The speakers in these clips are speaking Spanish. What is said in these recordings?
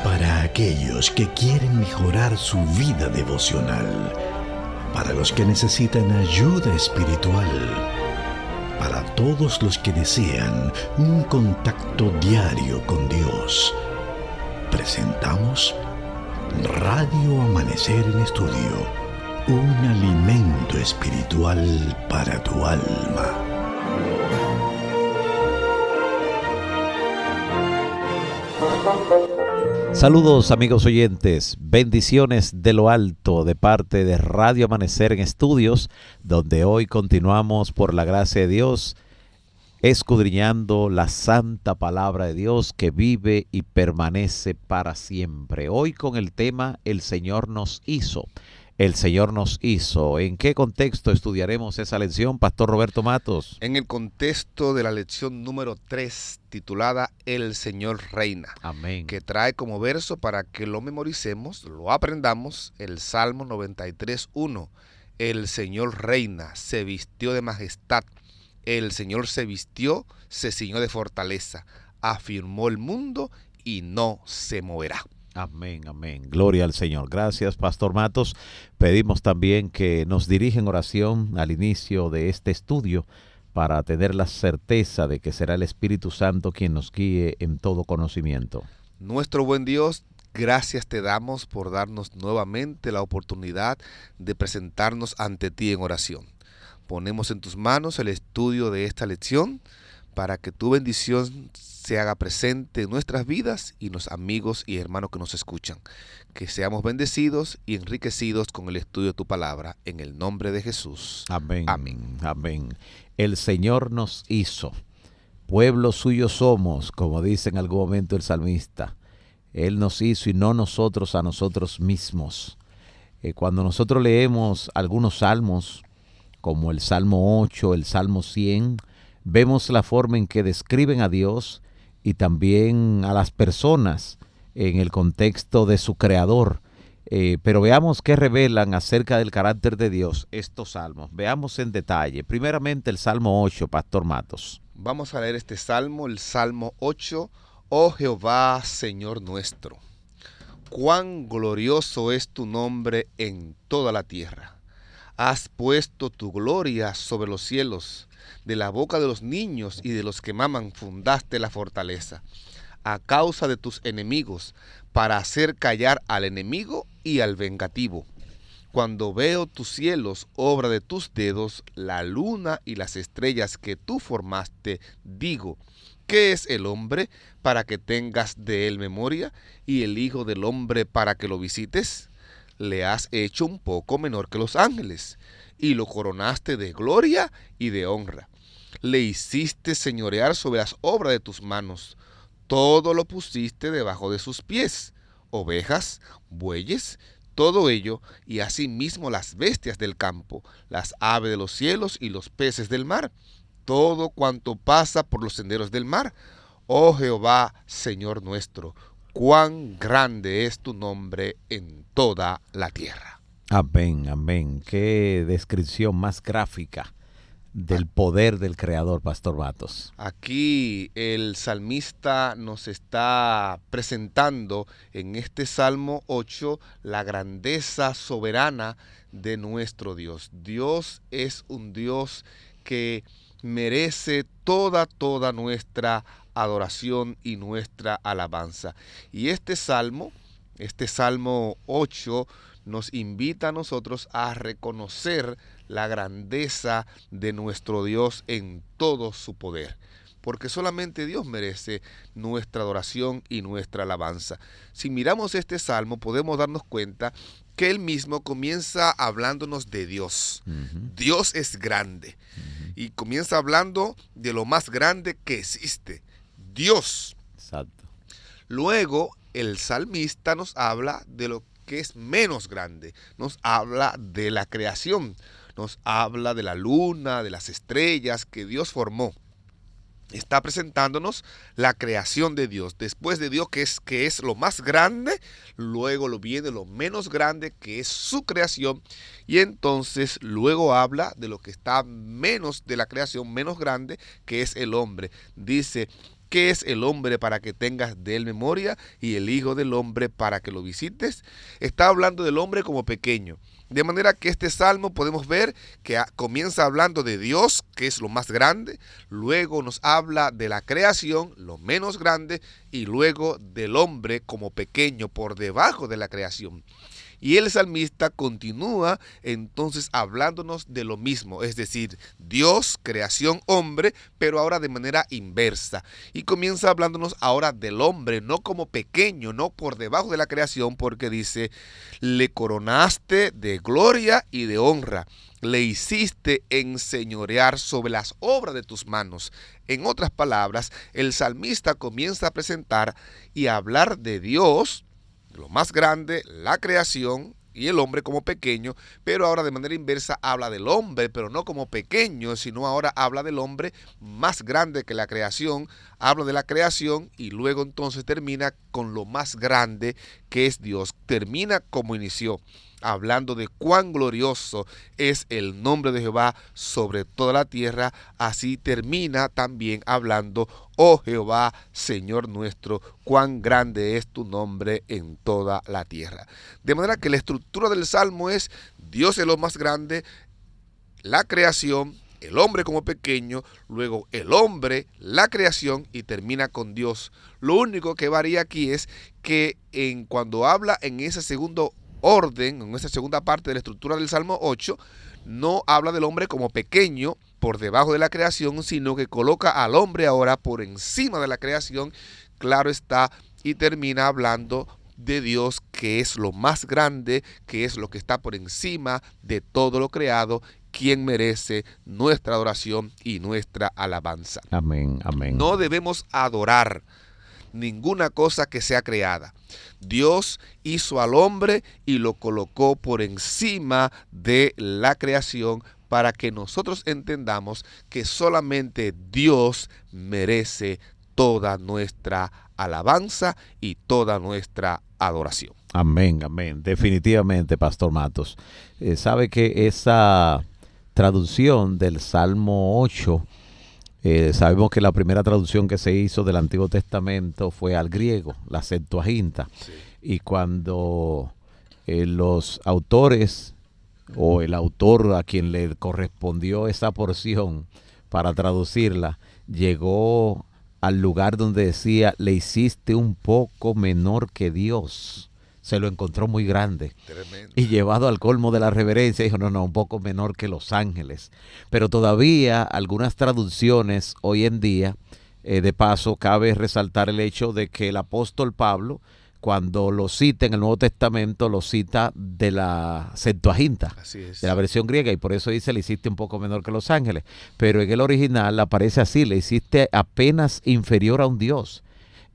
Para aquellos que quieren mejorar su vida devocional, para los que necesitan ayuda espiritual, para todos los que desean un contacto diario con Dios, presentamos Radio Amanecer en Estudio, un alimento espiritual para tu alma. Saludos amigos oyentes, bendiciones de lo alto de parte de Radio Amanecer en Estudios, donde hoy continuamos por la gracia de Dios, escudriñando la santa palabra de Dios que vive y permanece para siempre. Hoy con el tema El Señor nos hizo. El Señor nos hizo. ¿En qué contexto estudiaremos esa lección, Pastor Roberto Matos? En el contexto de la lección número 3, titulada El Señor reina. Amén. Que trae como verso para que lo memoricemos, lo aprendamos, el Salmo 93:1. El Señor reina, se vistió de majestad. El Señor se vistió, se ciñó de fortaleza. Afirmó el mundo y no se moverá. Amén, amén. Gloria al Señor. Gracias, Pastor Matos. Pedimos también que nos dirija en oración al inicio de este estudio para tener la certeza de que será el Espíritu Santo quien nos guíe en todo conocimiento. Nuestro buen Dios, gracias te damos por darnos nuevamente la oportunidad de presentarnos ante ti en oración. Ponemos en tus manos el estudio de esta lección para que tu bendición se haga presente en nuestras vidas y en los amigos y hermanos que nos escuchan. Que seamos bendecidos y enriquecidos con el estudio de tu palabra, en el nombre de Jesús. Amén. Amén. Amén. El Señor nos hizo. Pueblo suyo somos, como dice en algún momento el salmista. Él nos hizo y no nosotros a nosotros mismos. Cuando nosotros leemos algunos salmos, como el Salmo 8, el Salmo 100, vemos la forma en que describen a Dios y también a las personas en el contexto de su creador. Pero veamos qué revelan acerca del carácter de Dios estos salmos. Veamos en detalle. Primeramente el Salmo 8, Pastor Matos. Vamos a leer este salmo, el Salmo 8. Oh Jehová, Señor nuestro, cuán glorioso es tu nombre en toda la tierra. Has puesto tu gloria sobre los cielos. De la boca de los niños y de los que maman fundaste la fortaleza, a causa de tus enemigos, para hacer callar al enemigo y al vengativo. Cuando veo tus cielos, obra de tus dedos, la luna y las estrellas que tú formaste, digo, ¿qué es el hombre para que tengas de él memoria, y el hijo del hombre para que lo visites? Le has hecho un poco menor que los ángeles, y lo coronaste de gloria y de honra. Le hiciste señorear sobre las obras de tus manos. Todo lo pusiste debajo de sus pies. Ovejas, bueyes, todo ello, y asimismo las bestias del campo, las aves de los cielos y los peces del mar. Todo cuanto pasa por los senderos del mar. Oh Jehová, Señor nuestro, cuán grande es tu nombre en toda la tierra. Amén, amén. Qué descripción más gráfica del poder del Creador, Pastor Matos. Aquí el salmista nos está presentando en este Salmo 8 la grandeza soberana de nuestro Dios. Dios es un Dios que merece toda nuestra adoración y nuestra alabanza. Y este Salmo 8, nos invita a nosotros a reconocer la grandeza de nuestro Dios en todo su poder, porque solamente Dios merece nuestra adoración y nuestra alabanza. Si miramos este salmo, podemos darnos cuenta que él mismo comienza hablándonos de Dios. Dios es grande, y comienza hablando de lo más grande que existe, Dios. Exacto. Luego, el salmista nos habla de lo que es menos grande, nos habla de la creación, nos habla de la luna, de las estrellas que Dios formó. Está presentándonos la creación de Dios. Después de Dios, que es lo más grande, luego lo viene lo menos grande, que es su creación, y entonces luego habla de lo que está menos de la creación, menos grande, que es el hombre. Dice, ¿Qué es el hombre para que tengas de él memoria y el hijo del hombre para que lo visites? Está hablando del hombre como pequeño. De manera que este salmo podemos ver que comienza hablando de Dios, que es lo más grande, luego nos habla de la creación, lo menos grande, y luego del hombre como pequeño por debajo de la creación. Y el salmista continúa entonces hablándonos de lo mismo, es decir, Dios, creación, hombre, pero ahora de manera inversa. Y comienza hablándonos ahora del hombre, no como pequeño, no por debajo de la creación, porque dice, le coronaste de gloria y de honra. Le hiciste enseñorear sobre las obras de tus manos. En otras palabras, el salmista comienza a presentar y a hablar de Dios, lo más grande, la creación y el hombre como pequeño, pero ahora de manera inversa habla del hombre, pero no como pequeño, sino ahora habla del hombre más grande que la creación, habla de la creación y luego entonces termina con lo más grande que es Dios. Termina como inició, hablando de cuán glorioso es el nombre de Jehová sobre toda la tierra. Así termina también hablando, oh Jehová, Señor nuestro, cuán grande es tu nombre en toda la tierra. De manera que la estructura del Salmo es Dios es lo más grande, la creación, el hombre como pequeño, luego el hombre, la creación y termina con Dios. Lo único que varía aquí es que cuando habla en ese segundo orden, en esa segunda parte de la estructura del Salmo 8, no habla del hombre como pequeño por debajo de la creación, sino que coloca al hombre ahora por encima de la creación, claro está, y termina hablando de Dios, que es lo más grande, que es lo que está por encima de todo lo creado, quien merece nuestra adoración y nuestra alabanza. Amén, amén. No debemos adorar ninguna cosa que sea creada. Dios hizo al hombre y lo colocó por encima de la creación para que nosotros entendamos que solamente Dios merece toda nuestra alabanza y toda nuestra adoración. Amén, amén. Definitivamente, Pastor Matos. Sabe que esa traducción del Salmo 8, sabemos que la primera traducción que se hizo del Antiguo Testamento fue al griego, la Septuaginta. Sí. Y cuando los autores o el autor a quien le correspondió esa porción para traducirla, llegó al lugar donde decía, le hiciste un poco menor que Dios. Se lo encontró muy grande. Tremendo. Y llevado al colmo de la reverencia, dijo, no, un poco menor que los ángeles. Pero todavía algunas traducciones hoy en día, de paso, cabe resaltar el hecho de que el apóstol Pablo, cuando lo cita en el Nuevo Testamento, lo cita de la Septuaginta, de la versión griega, y por eso dice, le hiciste un poco menor que los ángeles. Pero en el original aparece así, le hiciste apenas inferior a un Dios.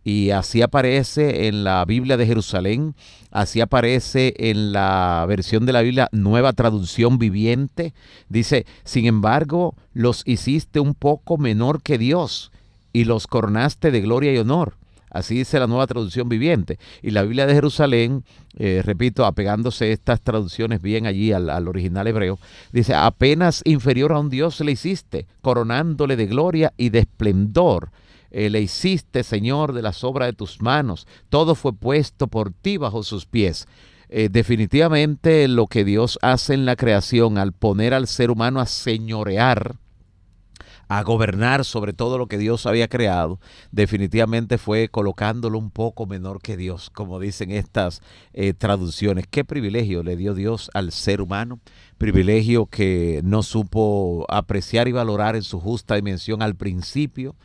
Y así aparece en la Biblia de Jerusalén, así aparece en la versión de la Biblia Nueva Traducción Viviente. Dice, sin embargo, los hiciste un poco menor que Dios y los coronaste de gloria y honor. Así dice la Nueva Traducción Viviente. Y la Biblia de Jerusalén, repito, apegándose estas traducciones bien allí al original hebreo, dice, apenas inferior a un Dios le hiciste, coronándole de gloria y de esplendor. Le hiciste, Señor, de las obras de tus manos. Todo fue puesto por ti bajo sus pies. Definitivamente lo que Dios hace en la creación al poner al ser humano a señorear, a gobernar sobre todo lo que Dios había creado, definitivamente fue colocándolo un poco menor que Dios, como dicen estas traducciones. ¿Qué privilegio le dio Dios al ser humano? Privilegio que no supo apreciar y valorar en su justa dimensión al principio.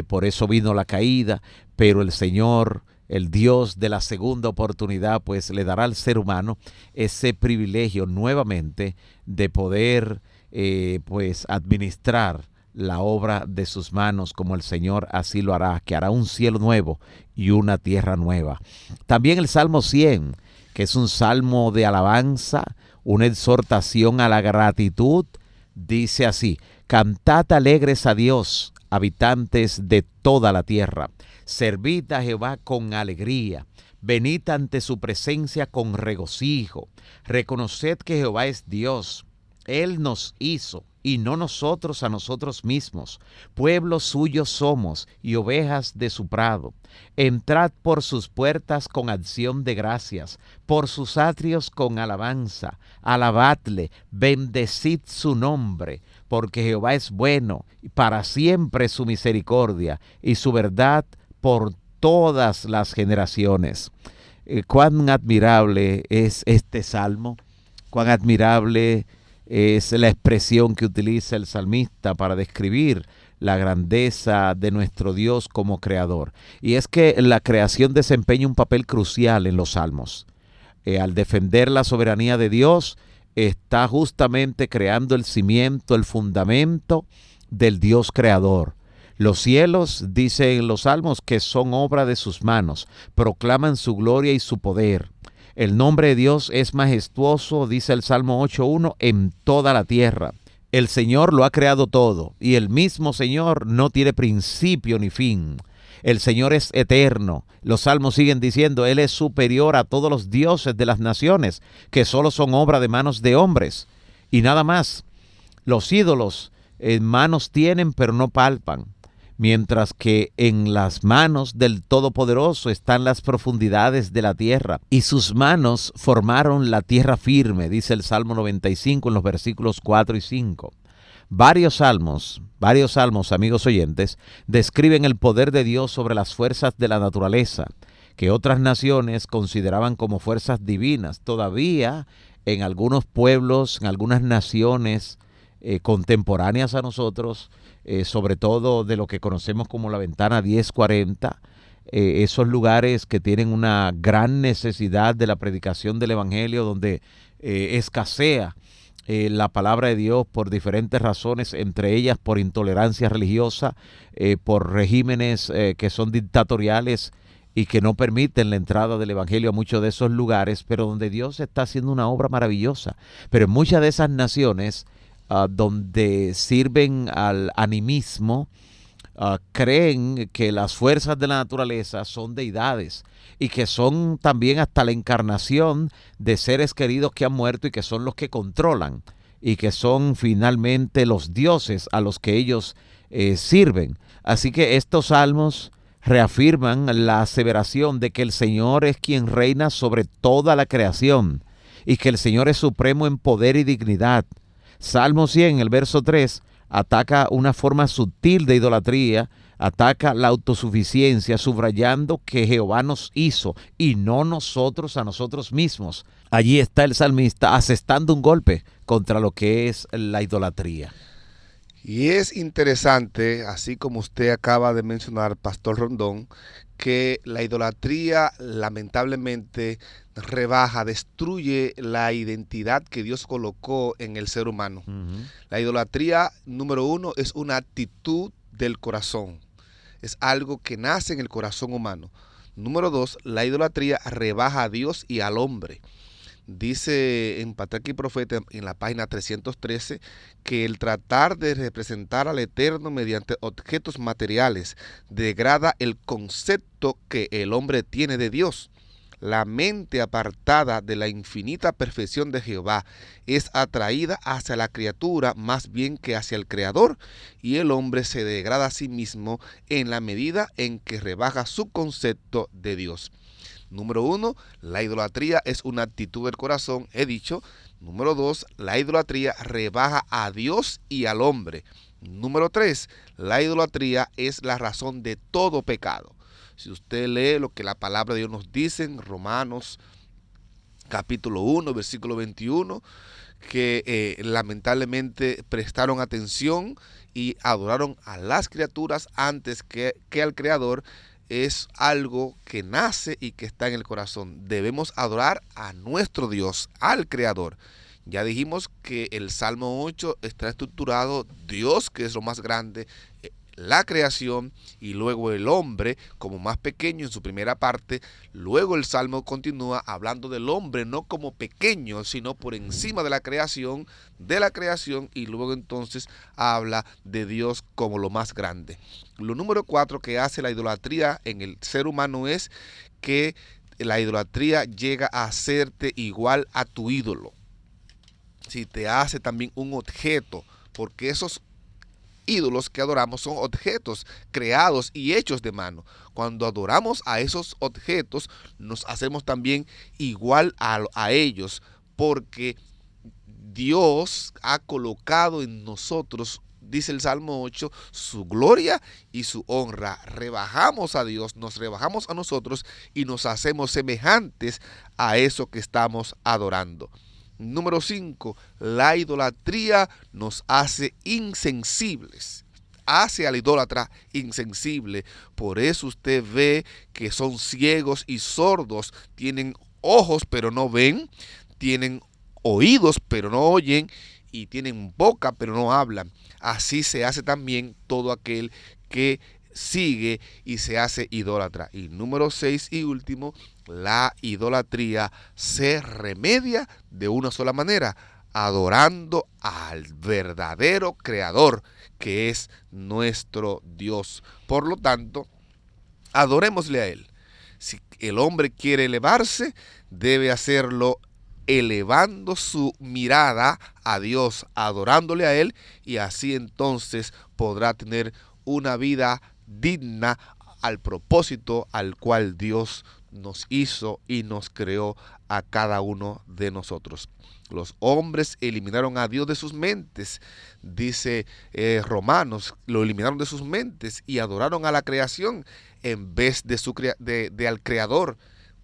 Por eso vino la caída, pero el Señor, el Dios de la segunda oportunidad, pues le dará al ser humano ese privilegio nuevamente de poder pues administrar la obra de sus manos como el Señor así lo hará, que hará un cielo nuevo y una tierra nueva. También el Salmo 100, que es un salmo de alabanza, una exhortación a la gratitud, dice así, cantad alegres a Dios, habitantes de toda la tierra, servid a Jehová con alegría, venid ante su presencia con regocijo, reconoced que Jehová es Dios, Él nos hizo y no nosotros a nosotros mismos. Pueblo suyo somos y ovejas de su prado. Entrad por sus puertas con acción de gracias, por sus atrios con alabanza. Alabadle, bendecid su nombre, porque Jehová es bueno, y para siempre su misericordia, y su verdad por todas las generaciones. Cuán admirable es este salmo, cuán admirable es la expresión que utiliza el salmista para describir la grandeza de nuestro Dios como creador. Y es que la creación desempeña un papel crucial en los salmos. Al defender la soberanía de Dios, está justamente creando el cimiento, el fundamento del Dios creador. Los cielos, dicen los salmos, que son obra de sus manos, proclaman su gloria y su poder. El nombre de Dios es majestuoso, dice el Salmo 8.1, en toda la tierra. El Señor lo ha creado todo, y el mismo Señor no tiene principio ni fin. El Señor es eterno. Los salmos siguen diciendo, Él es superior a todos los dioses de las naciones, que solo son obra de manos de hombres. Y nada más. Los ídolos manos tienen, pero no palpan. Mientras que en las manos del Todopoderoso están las profundidades de la tierra, y sus manos formaron la tierra firme, dice el Salmo 95 en los versículos 4 y 5. Varios salmos, amigos oyentes, describen el poder de Dios sobre las fuerzas de la naturaleza, que otras naciones consideraban como fuerzas divinas. Todavía en algunos pueblos, en algunas naciones contemporáneas a nosotros, sobre todo de lo que conocemos como la ventana 1040, esos lugares que tienen una gran necesidad de la predicación del evangelio, donde escasea la palabra de Dios por diferentes razones, entre ellas por intolerancia religiosa, por regímenes que son dictatoriales y que no permiten la entrada del evangelio a muchos de esos lugares, pero donde Dios está haciendo una obra maravillosa. Pero en muchas de esas naciones donde sirven al animismo, creen que las fuerzas de la naturaleza son deidades y que son también hasta la encarnación de seres queridos que han muerto y que son los que controlan y que son finalmente los dioses a los que ellos sirven. Así que estos salmos reafirman la aseveración de que el Señor es quien reina sobre toda la creación y que el Señor es supremo en poder y dignidad. Salmo 100, el verso 3, ataca una forma sutil de idolatría, ataca la autosuficiencia, subrayando que Jehová nos hizo y no nosotros a nosotros mismos. Allí está el salmista asestando un golpe contra lo que es la idolatría. Y es interesante, así como usted acaba de mencionar, Pastor Rondón, que la idolatría lamentablemente rebaja, destruye la identidad que Dios colocó en el ser humano. La idolatría, número uno, es una actitud del corazón. Es algo que nace en el corazón humano. Número dos, la idolatría rebaja a Dios y al hombre. Dice en Patriarca y Profeta, en la página 313, que el tratar de representar al Eterno mediante objetos materiales degrada el concepto que el hombre tiene de Dios. La mente apartada de la infinita perfección de Jehová es atraída hacia la criatura más bien que hacia el Creador, y el hombre se degrada a sí mismo en la medida en que rebaja su concepto de Dios. Número uno, la idolatría es una actitud del corazón, he dicho. Número dos, la idolatría rebaja a Dios y al hombre. Número tres, la idolatría es la razón de todo pecado. Si usted lee lo que la palabra de Dios nos dice en Romanos capítulo 1, versículo 21, que lamentablemente prestaron atención y adoraron a las criaturas antes que al Creador, es algo que nace y que está en el corazón. Debemos adorar a nuestro Dios, al Creador. Ya dijimos que el Salmo 8 está estructurado, Dios, que es lo más grande, la creación, y luego el hombre como más pequeño en su primera parte. Luego el Salmo continúa hablando del hombre no como pequeño, sino por encima de la creación, y luego entonces habla de Dios como lo más grande. Lo número 4 que hace la idolatría en el ser humano es que la idolatría llega a hacerte igual a tu ídolo. Si te hace también un objeto porque esos ídolos que adoramos son objetos creados y hechos de mano. Cuando adoramos a esos objetos, nos hacemos también igual a ellos, porque Dios ha colocado en nosotros, dice el Salmo 8, su gloria y su honra. Rebajamos a Dios, nos rebajamos a nosotros y nos hacemos semejantes a eso que estamos adorando. Número 5, la idolatría nos hace insensibles. Hace al idólatra insensible. Por eso usted ve que son ciegos y sordos. Tienen ojos pero no ven. Tienen oídos pero no oyen. Y tienen boca pero no hablan. Así se hace también todo aquel que sigue y se hace idólatra. Y número 6 y último, la idolatría se remedia de una sola manera, adorando al verdadero creador, que es nuestro Dios. Por lo tanto, adorémosle a Él. Si el hombre quiere elevarse, debe hacerlo elevando su mirada a Dios, adorándole a Él, y así entonces podrá tener una vida digna al propósito al cual Dios nos hizo y nos creó a cada uno de nosotros. Los hombres eliminaron a Dios de sus mentes, dice Romanos, lo eliminaron de sus mentes y adoraron a la creación en vez de al Creador,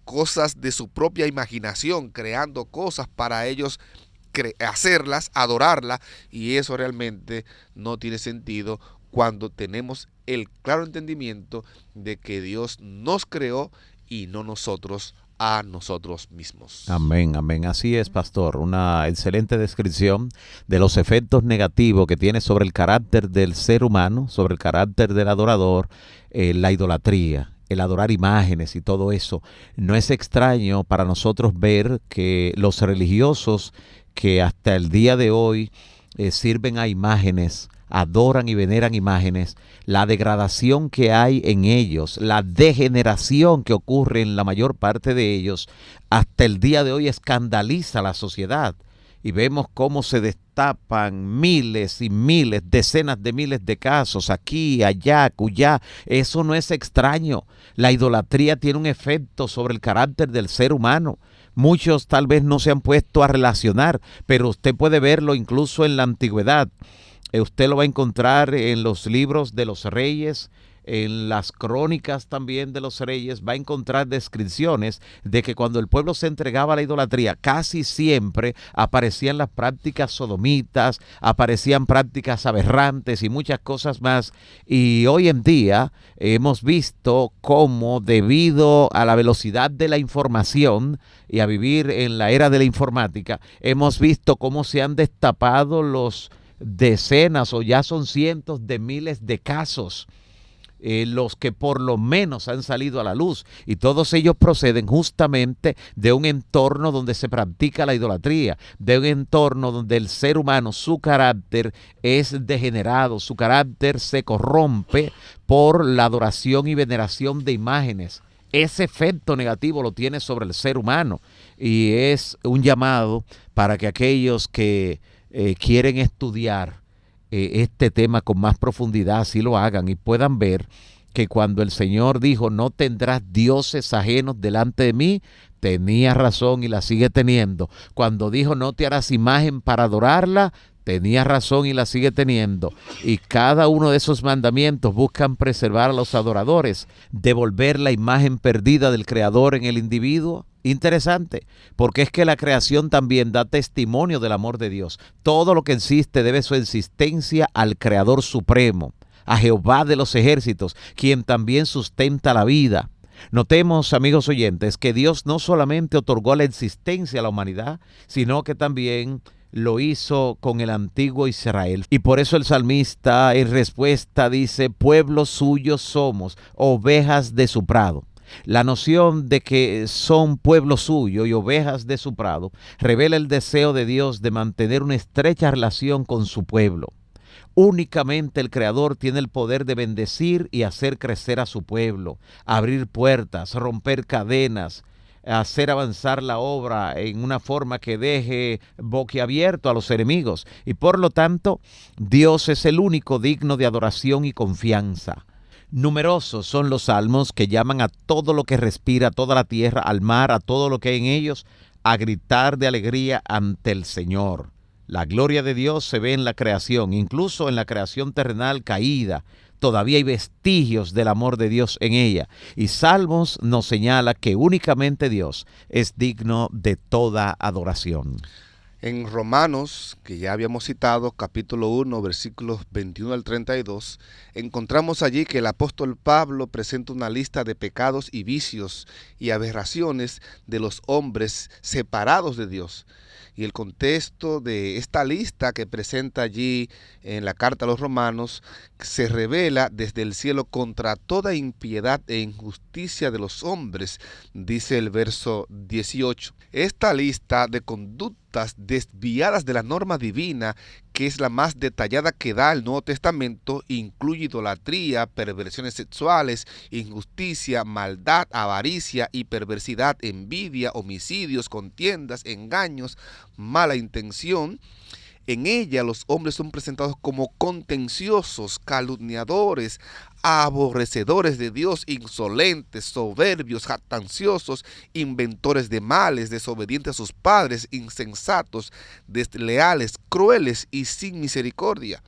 cosas de su propia imaginación, creando cosas para ellos hacerlas, adorarlas, y eso realmente no tiene sentido cuando tenemos el claro entendimiento de que Dios nos creó y no nosotros a nosotros mismos. Amén, amén. Así es, pastor. Una excelente descripción de los efectos negativos que tiene sobre el carácter del ser humano, sobre el carácter del adorador, la idolatría, el adorar imágenes y todo eso. No es extraño para nosotros ver que los religiosos que hasta el día de hoy sirven a imágenes, adoran y veneran imágenes, la degradación que hay en ellos, la degeneración que ocurre en la mayor parte de ellos, hasta el día de hoy escandaliza a la sociedad. Y vemos cómo se destapan miles y miles, decenas de miles de casos, aquí, allá, acullá. Eso no es extraño. La idolatría tiene un efecto sobre el carácter del ser humano. Muchos tal vez no se han puesto a relacionar, pero usted puede verlo incluso en la antigüedad. Usted lo va a encontrar en los libros de los reyes, en las crónicas también de los reyes, va a encontrar descripciones de que cuando el pueblo se entregaba a la idolatría, casi siempre aparecían las prácticas sodomitas, aparecían prácticas aberrantes y muchas cosas más. Y hoy en día hemos visto cómo, debido a la velocidad de la información y a vivir en la era de la informática, hemos visto cómo se han destapado los decenas o ya son cientos de miles de casos, los que por lo menos han salido a la luz, y todos ellos proceden justamente de un entorno donde se practica la idolatría, de un entorno donde el ser humano, su carácter es degenerado, su carácter se corrompe por la adoración y veneración de imágenes. Ese efecto negativo lo tiene sobre el ser humano, y es un llamado para que aquellos que quieren estudiar este tema con más profundidad, así lo hagan y puedan ver que cuando el Señor dijo no tendrás dioses ajenos delante de mí, tenía razón y la sigue teniendo. Cuando dijo no te harás imagen para adorarla, tenía razón y la sigue teniendo. Y cada uno de esos mandamientos buscan preservar a los adoradores, devolver la imagen perdida del Creador en el individuo. Interesante, porque es que la creación también da testimonio del amor de Dios. Todo lo que existe debe su existencia al Creador Supremo, a Jehová de los ejércitos, quien también sustenta la vida. Notemos, amigos oyentes, que Dios no solamente otorgó la existencia a la humanidad, sino que también lo hizo con el antiguo Israel. Y por eso el salmista en respuesta dice, pueblo suyo somos, ovejas de su prado. La noción de que son pueblo suyo y ovejas de su prado revela el deseo de Dios de mantener una estrecha relación con su pueblo. Únicamente el Creador tiene el poder de bendecir y hacer crecer a su pueblo, abrir puertas, romper cadenas, hacer avanzar la obra en una forma que deje boquiabierto a los enemigos. Y por lo tanto, Dios es el único digno de adoración y confianza. Numerosos son los salmos que llaman a todo lo que respira, a toda la tierra, al mar, a todo lo que hay en ellos, a gritar de alegría ante el Señor. La gloria de Dios se ve en la creación, incluso en la creación terrenal caída. Todavía hay vestigios del amor de Dios en ella. Y Salmos nos señala que únicamente Dios es digno de toda adoración. En Romanos, que ya habíamos citado, capítulo 1, versículos 21 al 32, encontramos allí que el apóstol Pablo presenta una lista de pecados y vicios y aberraciones de los hombres separados de Dios. Y el contexto de esta lista que presenta allí en la carta a los romanos se revela desde el cielo contra toda impiedad e injusticia de los hombres, dice el verso 18. Esta lista de conductas desviadas de la norma divina, que es la más detallada que da el Nuevo Testamento, incluye idolatría, perversiones sexuales, injusticia, maldad, avaricia y perversidad, envidia, homicidios, contiendas, engaños, mala intención. En ella los hombres son presentados como contenciosos, calumniadores, aborrecedores de Dios, insolentes, soberbios, jactanciosos, inventores de males, desobedientes a sus padres, insensatos, desleales, crueles y sin misericordia.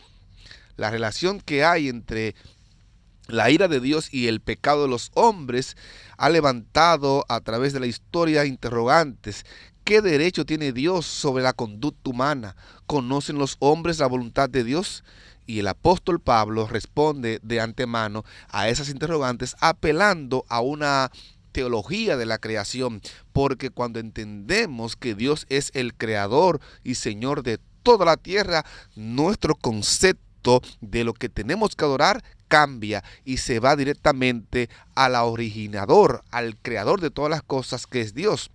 La relación que hay entre la ira de Dios y el pecado de los hombres ha levantado a través de la historia interrogantes. ¿Qué derecho tiene Dios sobre la conducta humana? ¿Conocen los hombres la voluntad de Dios? Y el apóstol Pablo responde de antemano a esas interrogantes apelando a una teología de la creación, porque cuando entendemos que Dios es el creador y Señor de toda la tierra, nuestro concepto de lo que tenemos que adorar cambia y se va directamente al originador, al creador de todas las cosas, que es Dios.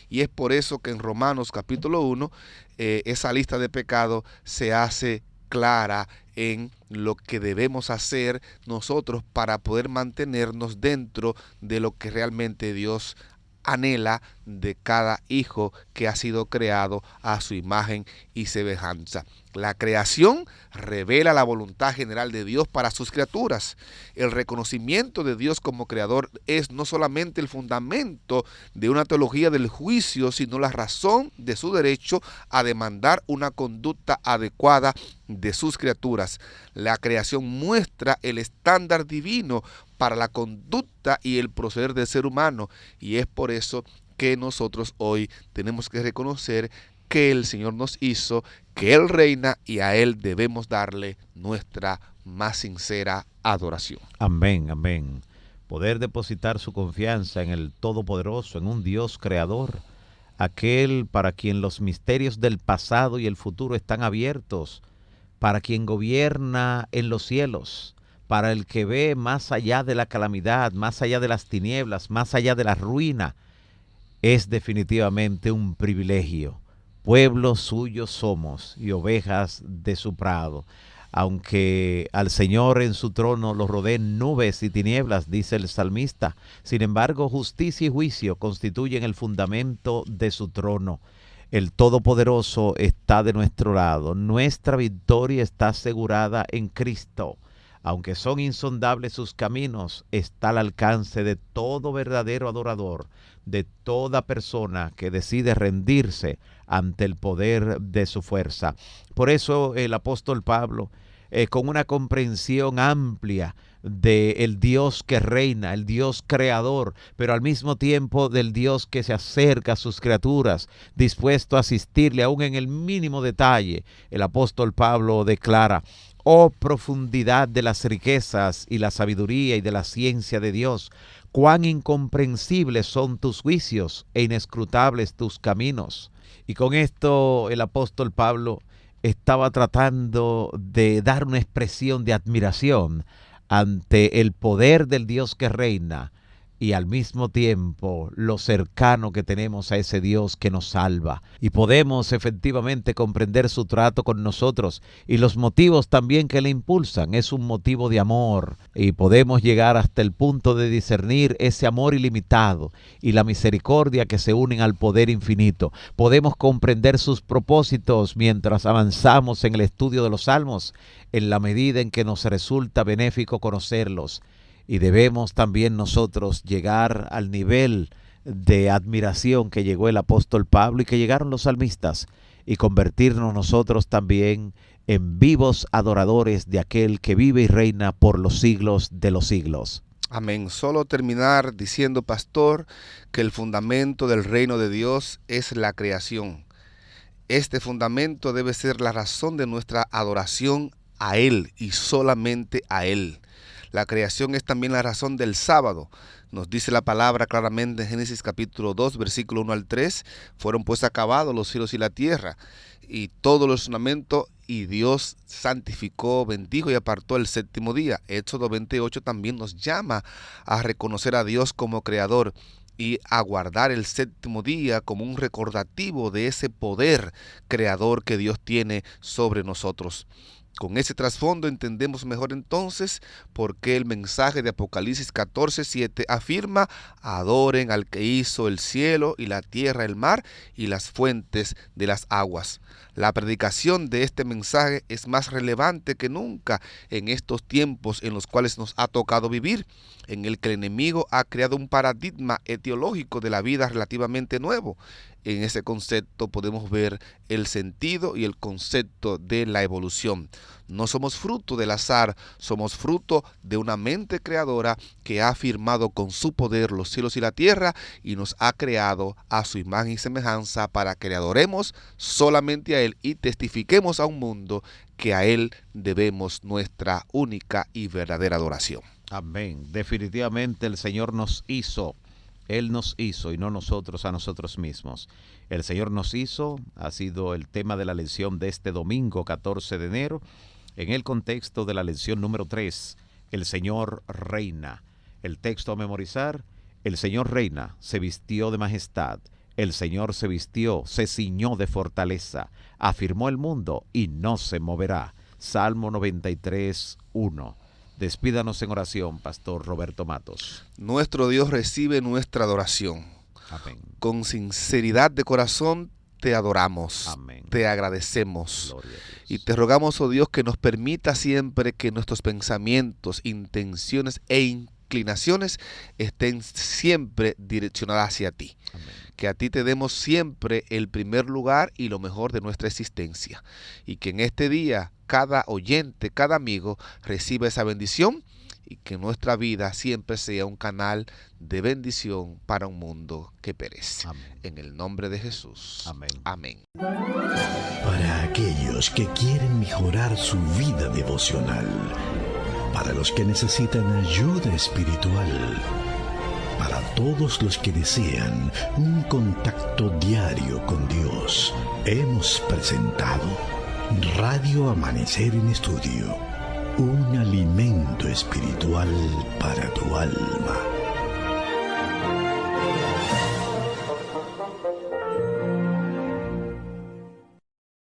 Y es por eso que en Romanos capítulo 1 esa lista de pecados se hace clara en lo que debemos hacer nosotros para poder mantenernos dentro de lo que realmente Dios anhela de cada hijo que ha sido creado a su imagen y semejanza. La creación revela la voluntad general de Dios para sus criaturas. El reconocimiento de Dios como creador es no solamente el fundamento de una teología del juicio, sino la razón de su derecho a demandar una conducta adecuada de sus criaturas. La creación muestra el estándar divino para la conducta y el proceder del ser humano, y es por eso que nosotros hoy tenemos que reconocer que el Señor nos hizo, que Él reina y a Él debemos darle nuestra más sincera adoración. Amén, amén. Poder depositar su confianza en el Todopoderoso, en un Dios creador, aquel para quien los misterios del pasado y el futuro están abiertos, para quien gobierna en los cielos, para el que ve más allá de la calamidad, más allá de las tinieblas, más allá de la ruina. Es definitivamente un privilegio. Pueblo suyo somos y ovejas de su prado. Aunque al Señor en su trono lo rodeen nubes y tinieblas, dice el salmista, sin embargo justicia y juicio constituyen el fundamento de su trono. El Todopoderoso está de nuestro lado. Nuestra victoria está asegurada en Cristo. Aunque son insondables sus caminos, está al alcance de todo verdadero adorador, de toda persona que decide rendirse ante el poder de su fuerza. Por eso el apóstol Pablo, con una comprensión amplia del Dios que reina, el Dios creador, pero al mismo tiempo del Dios que se acerca a sus criaturas, dispuesto a asistirle aún en el mínimo detalle, el apóstol Pablo declara: oh profundidad de las riquezas y la sabiduría y de la ciencia de Dios, cuán incomprensibles son tus juicios e inescrutables tus caminos. Y con esto el apóstol Pablo estaba tratando de dar una expresión de admiración ante el poder del Dios que reina y al mismo tiempo lo cercano que tenemos a ese Dios que nos salva. Y podemos efectivamente comprender su trato con nosotros y los motivos también que le impulsan. Es un motivo de amor y podemos llegar hasta el punto de discernir ese amor ilimitado y la misericordia que se unen al poder infinito. Podemos comprender sus propósitos mientras avanzamos en el estudio de los Salmos, en la medida en que nos resulta benéfico conocerlos. Y debemos también nosotros llegar al nivel de admiración que llegó el apóstol Pablo y que llegaron los salmistas, y convertirnos nosotros también en vivos adoradores de aquel que vive y reina por los siglos de los siglos. Amén. Solo terminar diciendo, pastor, que el fundamento del reino de Dios es la creación. Este fundamento debe ser la razón de nuestra adoración a Él y solamente a Él. La creación es también la razón del sábado. Nos dice la palabra claramente en Génesis capítulo 2, versículo 1 al 3. Fueron pues acabados los cielos y la tierra y todo el ornamento, y Dios santificó, bendijo y apartó el séptimo día. Éxodo 28 también nos llama a reconocer a Dios como creador y a guardar el séptimo día como un recordativo de ese poder creador que Dios tiene sobre nosotros. Con ese trasfondo entendemos mejor entonces por qué el mensaje de Apocalipsis 14:7 afirma: adoren al que hizo el cielo y la tierra, el mar y las fuentes de las aguas. La predicación de este mensaje es más relevante que nunca en estos tiempos en los cuales nos ha tocado vivir, en el que el enemigo ha creado un paradigma etiológico de la vida relativamente nuevo. En ese concepto podemos ver el sentido y el concepto de la evolución. No somos fruto del azar, somos fruto de una mente creadora que ha firmado con su poder los cielos y la tierra y nos ha creado a su imagen y semejanza para que le adoremos solamente a Él y testifiquemos a un mundo que a Él debemos nuestra única y verdadera adoración. Amén. Definitivamente el Señor nos hizo. Él nos hizo y no nosotros a nosotros mismos. El Señor nos hizo ha sido el tema de la lección de este domingo 14 de enero. En el contexto de la lección número 3, el Señor reina. El texto a memorizar: el Señor reina, se vistió de majestad. El Señor se vistió, se ciñó de fortaleza. Afirmó el mundo y no se moverá. Salmo 93:1. Despídanos en oración, Pastor Roberto Matos. Nuestro Dios recibe nuestra adoración. Amén. Con sinceridad de corazón te adoramos. Amén. Te agradecemos. Y te rogamos, oh Dios, que nos permita siempre que nuestros pensamientos, intenciones e inclinaciones estén siempre direccionadas hacia ti. Amén. Que a ti te demos siempre el primer lugar y lo mejor de nuestra existencia. Y que en este día cada oyente, cada amigo reciba esa bendición y que nuestra vida siempre sea un canal de bendición para un mundo que perece. Amén. En el nombre de Jesús. Amén. Amén. Para aquellos que quieren mejorar su vida devocional, para los que necesitan ayuda espiritual, para todos los que desean un contacto diario con Dios, hemos presentado Radio Amanecer en Estudio, un alimento espiritual para tu alma.